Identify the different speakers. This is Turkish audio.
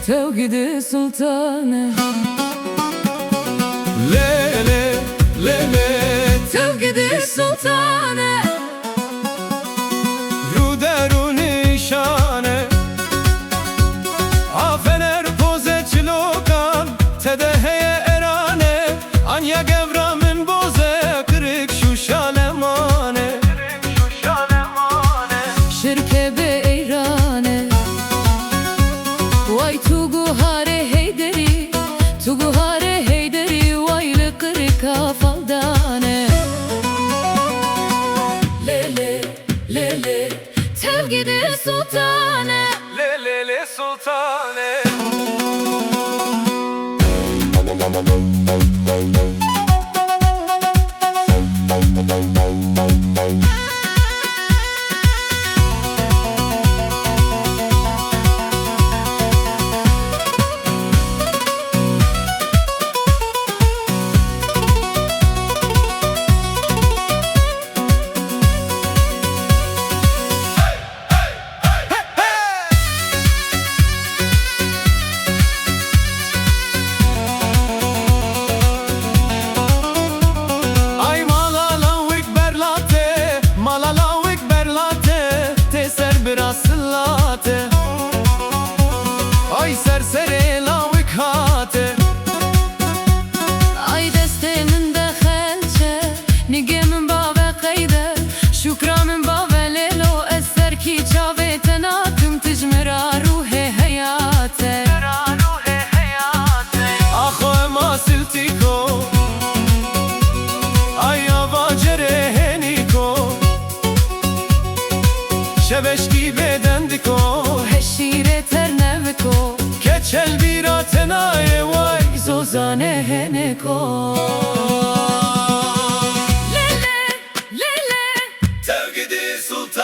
Speaker 1: Tevgidi sultanı
Speaker 2: Lele lele
Speaker 1: Tevgidi sultanı
Speaker 2: Ru deru nişane Afener poze çilokan Tedeheye erane Anya gevramın boze Kırık şu şalemane
Speaker 1: Şirke be eyrane Vay tuguhare heyderi Tuguhare heyderi Vaylı kırık kafaldane Lele lele Tevgidi sultanı
Speaker 2: Lele sultane Asılate Ay serseri lavik hate
Speaker 1: Ay destenin de xelçe Nigemin bave kayde Şükramın bave lelo Eser ki çave tenatım Tijmira ruhe hayate
Speaker 2: Aho ema siltiko Ay avacere heniko Şeveşki bedendiko
Speaker 1: Heşire ternevko
Speaker 2: Keçel bira tenaye vay
Speaker 1: Zozane heneko
Speaker 2: Tevgidi sultan